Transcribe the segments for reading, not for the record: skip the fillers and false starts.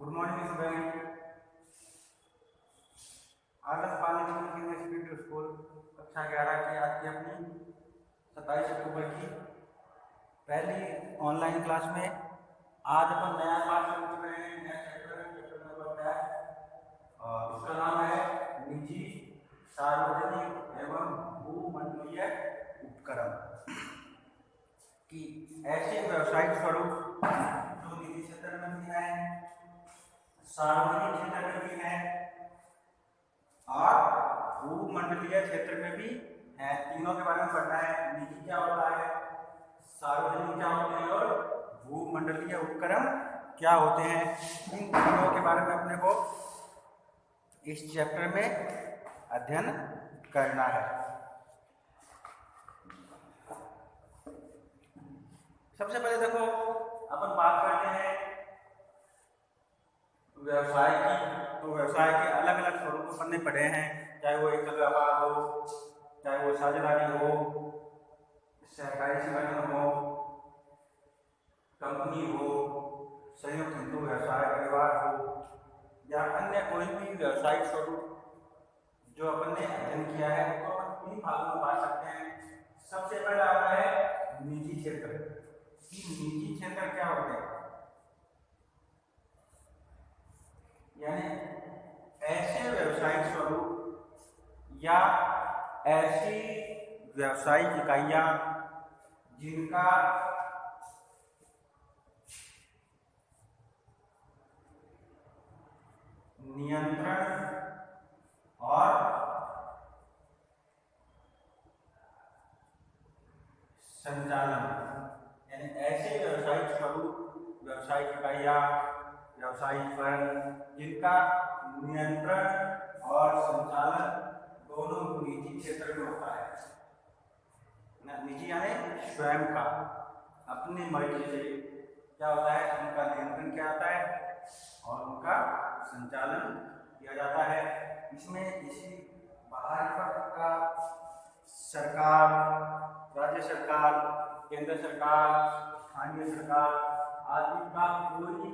Good morning student. Adarsh Pali speed school कक्षा 11 की आज की अपनी 27 अक्टूबर की पहली ऑनलाइन क्लास में आज अपन नया पाठ शुरू कर रहे हैं। नया चैप्टर नंबर 10 और उसका नाम है निजी, सार्वजनिक एवं भूमंडलीय उपक्रम कि ऐसे व्यावसायिक स्वरूप जो निजी क्षेत्र में भी है, सार्वजनिक क्षेत्र में भी है और भूमंडलीय क्षेत्र में भी है। तीनों के बारे में पढ़ना है। निजी क्या होता है, सार्वजनिक क्या होते हैं और भूमंडलीय उपक्रम क्या होते हैं। इन तीनों के बारे में अपने को इस चैप्टर में अध्ययन करना है। सबसे पहले देखो अपन बात करते हैं व्यवसाय की। तो व्यवसाय के अलग अलग स्वरूप अपन ने पढ़े हैं, चाहे वो एकल व्यापार हो, चाहे वो साझेदारी हो, सहकारी संगठन हो, कंपनी हो, संयुक्त हिंदू व्यवसाय परिवार हो या अन्य कोई भी व्यवसायिक स्वरूप जो अपन ने अध्ययन किया है तो अपन तीन भागों में बांट सकते हैं। सबसे पहला आता है निजी क्षेत्र। निजी क्षेत्र क्या होते हैं, यानी ऐसे व्यवसायिक स्वरूप या ऐसी व्यवसायिक इकाइयां जिनका नियंत्रण और संचालन, यानी ऐसे व्यवसायिक स्वरूप, व्यवसायिक इकाइयां, व्यवसायिक फर्म जिनका नियंत्रण और संचालन दोनों निजी क्षेत्र में होता है। निजी यानी स्वयं का, अपनी मर्जी से क्या होता है, उनका नियंत्रण किया जाता है और उनका संचालन किया जाता है। इसमें किसी बाहरी पक्ष का सरकार, राज्य सरकार, केंद्र सरकार, स्थानीय सरकार आदि का कोई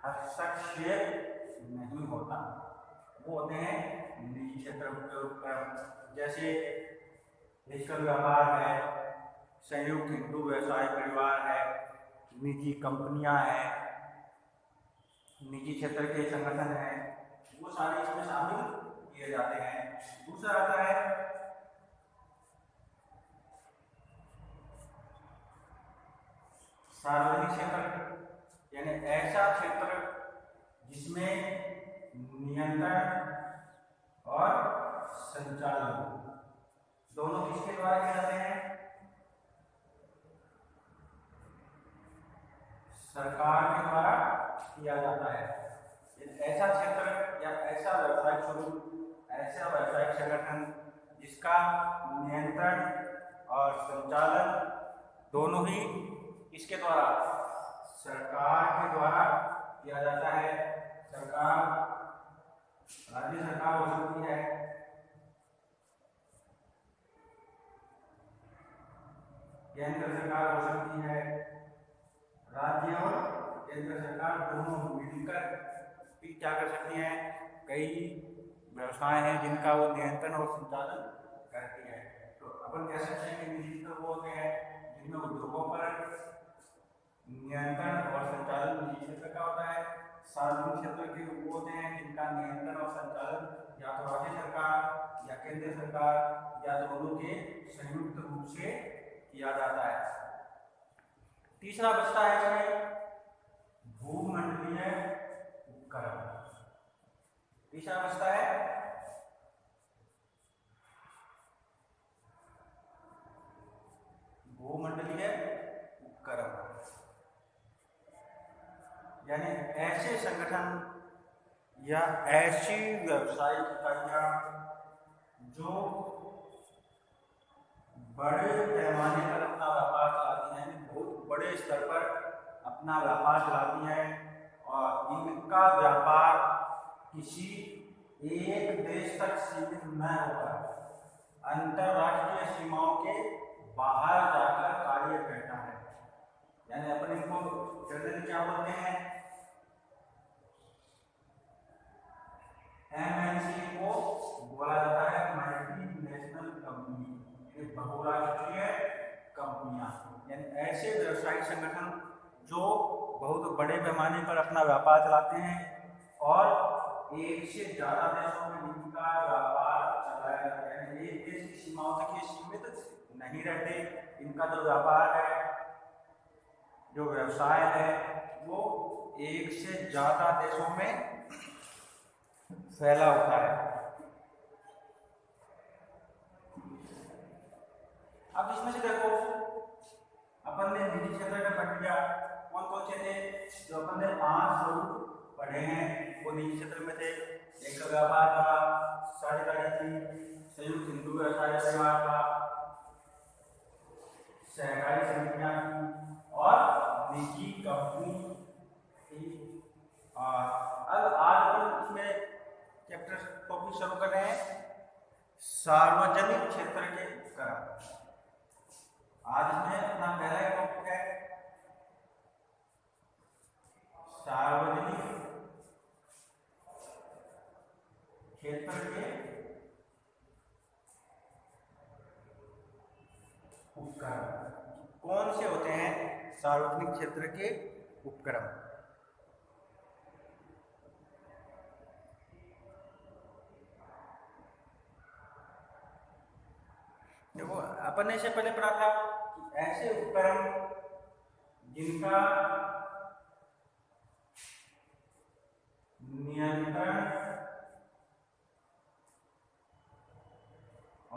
हस्तक्षेप नहीं होता। वो होते हैं निजी क्षेत्र के उपक्रम। जैसे एकल व्यापार है, संयुक्त हिंदू व्यवसाय परिवार है, निजी कंपनियां हैं, निजी क्षेत्र के संगठन हैं, वो सारे इसमें शामिल किए जाते हैं। दूसरा आता है सार्वजनिक क्षेत्र, यानी ऐसा क्षेत्र जिसमें नियंत्रण और संचालन दोनों किसके द्वारा किए जाते हैं, सरकार के द्वारा किया जाता है। ऐसा क्षेत्र या ऐसा व्यवसायिक स्वरूप, ऐसा व्यवसायिक संगठन जिसका नियंत्रण और संचालन दोनों ही किसके द्वारा, सरकार के द्वारा किया जाता है। सरकार, राज्य सरकार हो सकती है, केंद्र सरकार हो सकती है। राज्य और केंद्र सरकार दोनों मिलकर क्या कर सकती हैं, कई व्यवसाय हैं जिनका वो नियंत्रण और संचालन करती है। तो अपन कह सकते हैं कि निजी क्षेत्र वो होते हैं जिनमें उद्योगों पर नियंत्रण और संचालन निजी क्षेत्र का होता है। सार्वजनिक क्षेत्र के वो होते हैं जिनका नियंत्रण और संचालन या तो राज्य सरकार या केंद्र सरकार या दोनों के संयुक्त रूप से किया जाता है। तीसरा बचता है इसमें भूमंडलीय उपक्रम। तीसरा बचता है भूमंडलीय उपक्रम, यानी ऐसे संगठन या ऐसी व्यावसायिक इकाइयां जो बड़े पैमाने पर अपना व्यापार चलाती हैं, बहुत बड़े स्तर पर अपना व्यापार चलाती हैं और इनका व्यापार किसी एक देश तक सीमित न होकर अंतरराष्ट्रीय सीमाओं के बाहर जाकर कार्य करता है। यानी अपन इनको जनरली क्या बोलते हैं, एमएनसी को बोला जाता है मल्टीनेशनल कंपनी, ये बहुराष्ट्रीय कंपनियां, यानी ऐसे व्यवसायिक संगठन जो बहुत बड़े पैमाने पर अपना व्यापार चलाते हैं और एक से ज्यादा देशों में इनका व्यापार चलाया जाता है, यानी एक देश की सीमाओं तक ये सीमित नहीं रहते। इनका जो व्यापार है, जो व्यवसाय है, वो एक से ज्यादा देशों में फैला होता है। अब इसमें से देखो, अपन ने निजी क्षेत्र का पढ़ लिया, कौन कौन से थे जो अपन ने 5 स्वरूप पढ़े हैं, वो निजी क्षेत्र में थे। एक व्यापार था, साझेदारी थी, संयुक्त हिंदू व्यवसाय परिवार था, सहकारी समितियां थी और निजी कंपनी थी। अब आज हम इसमें चैप्टर टॉपिक शुरू कर रहे हैं, सार्वजनिक क्षेत्र के उपक्रम। आज में अपना पहला टॉपिक है सार्वजनिक क्षेत्र के उपक्रम। कौन से होते हैं सार्वजनिक क्षेत्र के उपक्रम? देखो, अपन ने इससे पहले पढ़ा था कि ऐसे उपकरण जिनका नियंत्रण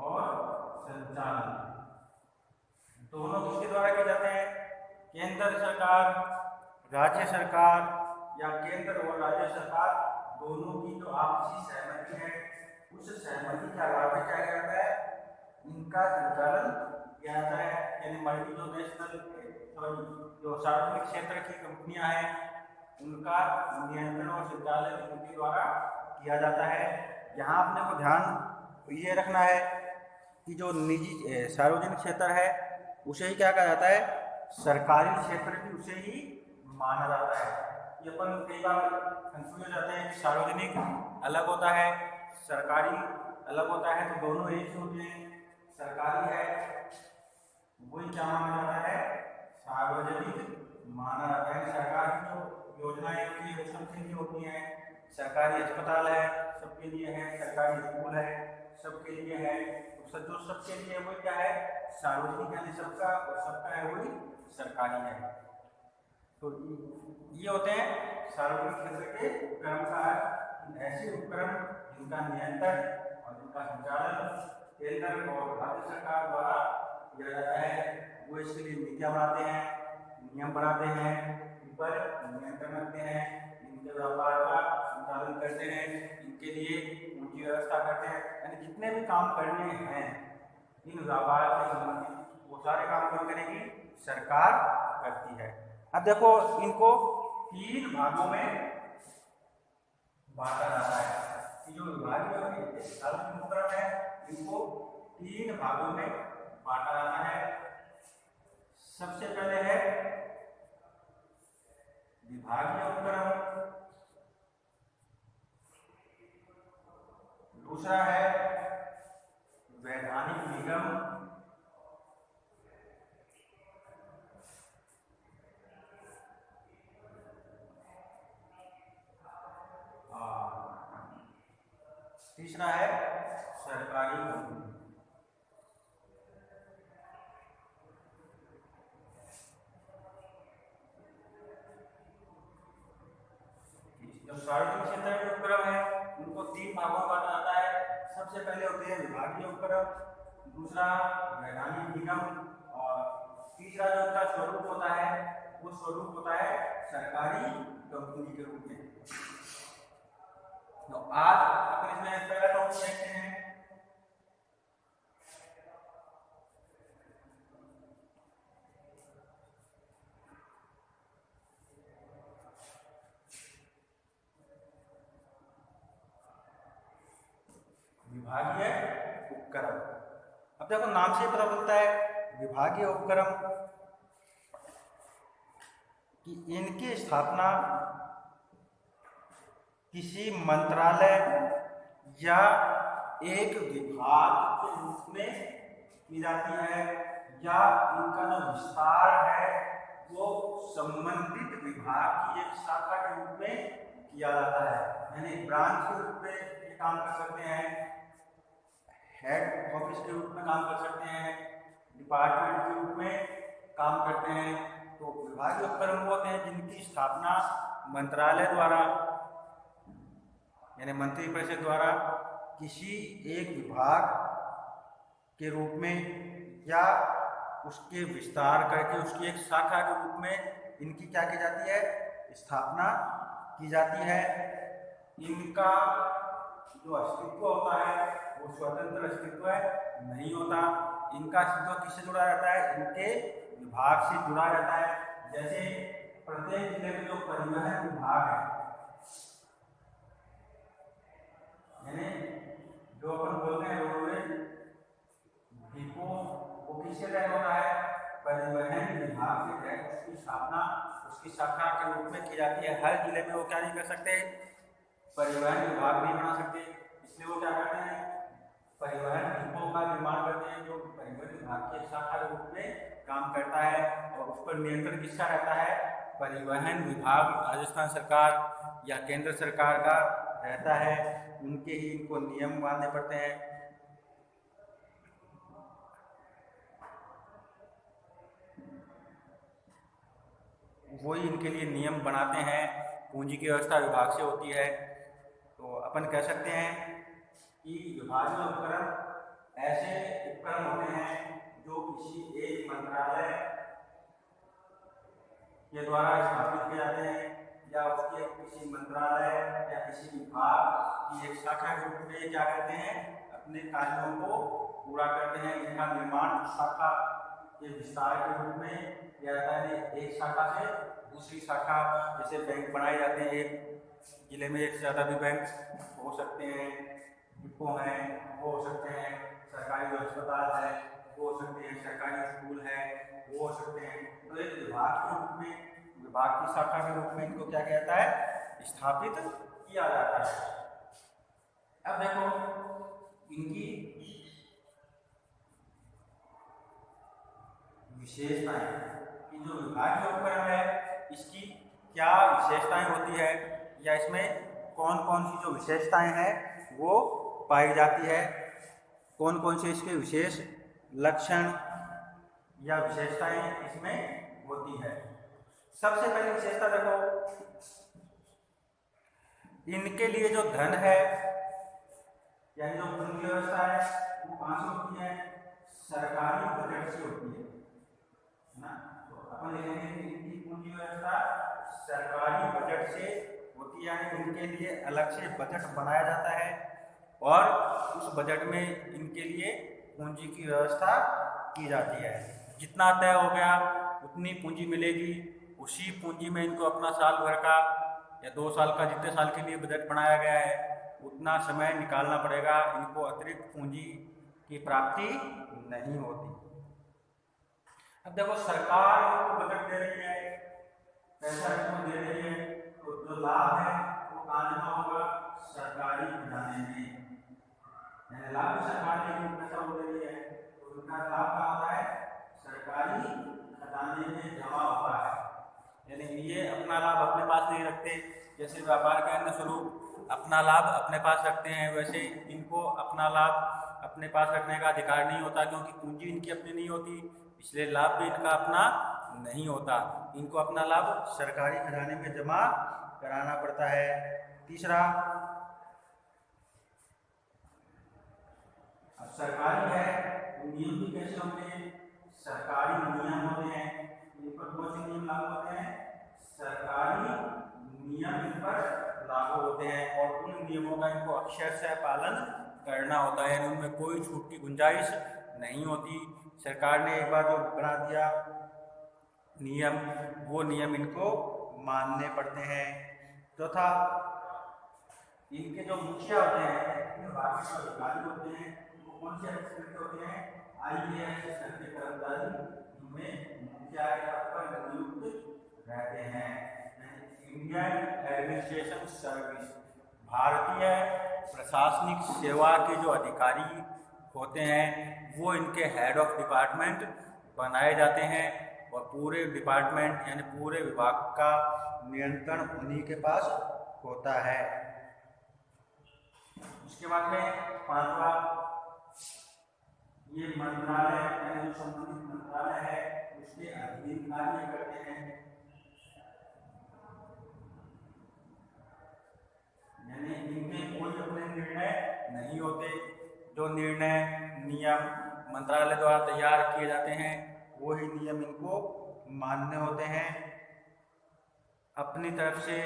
और संचालन दोनों किसके द्वारा किए जाते हैं? केंद्र सरकार, राज्य सरकार, या केंद्र और राज्य सरकार दोनों की जो आपसी सहमति है, उस सहमति के आधार पर क्या करता है, इनका संचालन किया जाता है। यानी मल्टीनेशनल जो सार्वजनिक क्षेत्र की कंपनियां हैं, उनका नियंत्रण और संचालन उनके द्वारा किया जाता है। यहाँ अपने को ध्यान ये रखना है कि जो निजी सार्वजनिक क्षेत्र है उसे ही क्या कहा जाता है, सरकारी क्षेत्र भी उसे ही माना जाता है। ये अपन कई बार कंफ्यूज हो जाते हैं कि सार्वजनिक अलग होता है, सरकारी अलग होता है, तो दोनों एक ही होते हैं। सरकारी है वही क्या माना जाता है, सार्वजनिक माना जाता है। सरकार की जो योजनाएं होती है वो सबके लिए होती हैं। सरकारी अस्पताल है सबके लिए है, सरकारी स्कूल है सबके लिए है, तो जो सबके लिए वो क्या है, सार्वजनिक, यानी सबका, और सबका है वही सरकारी है। तो ये होते हैं सार्वजनिक क्षेत्र के उपक्रम का। ऐसे उपक्रम जिनका नियंत्रण और जिनका संचालन केंद्र और राज्य सरकार द्वारा किया जाता है, वो इसके लिए नीतियां बनाते हैं, नियम बनाते हैं, इन पर नियंत्रण रखते हैं, इनके व्यापार का संचालन करते हैं, इनके लिए उनकी व्यवस्था करते हैं। यानी जितने भी काम करने हैं इन व्यापार से संबंधित, वो सारे काम कौन करेगी, सरकार करती है। अब देखो, इनको 3 भागों में बांटा जाता है। जो विभागीय सार्वजनिक उपक्रम है, इनको 3 भागों में बांटा जाता है। सबसे पहले है विभागीय उपक्रम, दूसरा है वैधानिक निगम, तीसरा है सरकारी कंपनी। जो सार्वजनिक क्षेत्र के उपक्रम है उनको 3 भागों में बांटा जाता है। सबसे पहले होते हैं विभागीय उपक्रम, दूसरा वैधानिक निगम, और तीसरा जो उनका स्वरूप होता है वो स्वरूप होता है सरकारी कंपनी के रूप में। तो आज अपन इसमें पहला टॉपिक देखते हैं, विभागीय उपक्रम। अब देखो, नाम से पता चलता है विभागीय उपक्रम कि इनकी स्थापना किसी मंत्रालय या एक विभाग के रूप में की जाती है, या इनका जो विस्तार है वो संबंधित विभाग की एक शाखा के रूप में किया जाता है। यानी ब्रांच के रूप में ये काम कर सकते हैं, हेड ऑफिस के रूप में काम कर सकते हैं, डिपार्टमेंट के रूप में काम करते हैं। तो विभागीय उपक्रम होते हैं जिनकी स्थापना मंत्रालय द्वारा यानी मंत्रिपरिषद द्वारा किसी एक विभाग के रूप में या उसके विस्तार करके उसकी एक शाखा के रूप में इनकी क्या की जाती है, स्थापना की जाती है। इनका जो अस्तित्व होता है वो स्वतंत्र अस्तित्व नहीं होता। इनका अस्तित्व किससे जुड़ा रहता है, इनके विभाग से जुड़ा रहता है। जैसे प्रत्येक जिले में जो परिवहन विभाग है, यानी जो अपन बोलते हैं रोडवेज डिपो, वो किसके तहत होता है, परिवहन विभाग के तहत उसकी स्थापना उसकी शाखा के रूप में की जाती है। हर जिले में वो क्या नहीं कर सकते, परिवहन विभाग नहीं बना सकते, इसलिए वो क्या करते हैं, परिवहन डिपो का निर्माण करते हैं जो परिवहन विभाग की शाखा के रूप में काम करता है। और उस पर नियंत्रण किसका रहता है, परिवहन विभाग राजस्थान सरकार या केंद्र सरकार का रहता है। उनके ही इनको नियम मानने पड़ते हैं। वही इनके लिए नियम बनाते हैं। पूंजी की व्यवस्था विभाग से होती है। तो अपन कह सकते हैं कि विभागीय उपक्रम ऐसे उपक्रम होते हैं जो किसी एक मंत्रालय के द्वारा स्थापित किए जाते हैं या उसके किसी मंत्रालय या किसी विभाग की एक शाखा के रूप में क्या करते हैं, अपने कार्यों को पूरा करते हैं। इनका निर्माण शाखा के विस्तार के रूप में किया जाता है। एक शाखा से दूसरी शाखा, जैसे बैंक बनाए जाते हैं, एक जिले में एक से ज़्यादा भी बैंक हो सकते हैं, डिपो हैं वो हो सकते हैं, सरकारी अस्पताल है वो हो सकते हैं, सरकारी स्कूल है वो हो सकते हैं। तो एक विभाग के रूप में, विभाग की शाखा के रूप में इनको क्या कहता है, स्थापित किया जाता है। अब देखो इनकी विशेषताएं, कि जो विभागीय उपक्रम है इसकी क्या विशेषताएं होती है या इसमें कौन कौन सी जो विशेषताएं हैं वो पाई जाती है, कौन कौन से इसके विशेष लक्षण या विशेषताएं इसमें होती है। सबसे पहली विशेषता देखो, इनके लिए जो धन है यानी जो पूंजी व्यवस्था है वो कहाँ से होती है, सरकारी बजट से होती है ना। तो अपन लिखेंगे कि इनकी पूंजी व्यवस्था सरकारी बजट से होती है, यानी इनके लिए अलग से बजट बनाया जाता है और उस बजट में इनके लिए पूंजी की व्यवस्था की जाती है। जितना तय हो गया उतनी पूंजी मिलेगी, उसी पूंजी में इनको अपना साल भर का या 2 साल का, जितने साल के लिए बजट बनाया गया है उतना समय निकालना पड़ेगा। इनको अतिरिक्त पूंजी की प्राप्ति नहीं होती। अब देखो सरकार इनको बजट दे रही है, पैसा इनको दे रही है, तो जो लाभ है वो कहाँ जमा होगा, सरकारी खजाने में। लाभ सरकार ने पैसा दे रही है तो उनका लाभ कहाँ होता है, सरकारी खजाने में जमा होता है। यानी ये अपना लाभ अपने पास नहीं रखते, जैसे व्यापार के अन्य स्वरूप अपना लाभ अपने पास रखते हैं, वैसे इनको अपना लाभ अपने पास रखने का अधिकार नहीं होता, क्योंकि पूंजी इनकी अपनी नहीं होती, इसलिए laभ भी इनका अपना नहीं होता। इनको अपना लाभ सरकारी खजाने में जमा कराना पड़ता है। तीसरा, अब सरकारी है तो नियम भी कैसे होंगे, सरकारी नियम होते हैं। इन पर कौन से नियम लागू होते हैं, सरकारी नियम इन पर लागू होते हैं और उन नियमों का इनको अक्षरशः पालन करना होता है, यानी उनमें कोई छूट की गुंजाइश नहीं होती। सरकार ने एक बार जो बना दिया नियम, वो नियम इनको मानने पड़ते हैं। चौथा, इनके जो मुखिया होते हैं, बाकी जो अधिकारी होते हैं वो कौन से अधिकारी होते हैं, IAS स्तर के कर्मचारी इनमें मुखिया के पद पर नियुक्त रहते हैं। इंडियन एडमिनिस्ट्रेशन सर्विस, भारतीय प्रशासनिक सेवा के जो अधिकारी होते हैं वो इनके हेड ऑफ डिपार्टमेंट बनाए जाते हैं और पूरे डिपार्टमेंट यानी पूरे विभाग का नियंत्रण उन्हीं के पास होता है। उसके बाद है पांचवा, ये मंत्रालय यानी जो संबंधित मंत्रालय है उसके अधीन कार्य करते हैं, यानी इनके कोई अपने निर्णय नहीं होते। जो निर्णय नियम मंत्रालय द्वारा तैयार किए जाते हैं वही नियम इनको मान्य होते हैं। अपनी तरफ से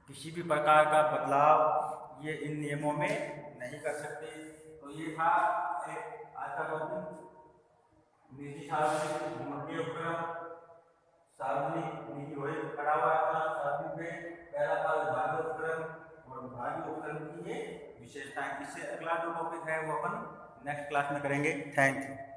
किसी भी प्रकार का बदलाव ये इन नियमों में नहीं कर सकते। तो ये था आज का टॉपिक, निजी सार्वजनिक मध्य उपक्रम, सार्वजनिक निजी होए पढ़ा हुआ था। सार्वजनिक में पहला था विभागीय उपक्रम और विभागीय उपक्रम की ये विशेषताएं। इससे अगला जो टॉपिक है वो अपन नेक्स्ट क्लास में करेंगे। Thank you.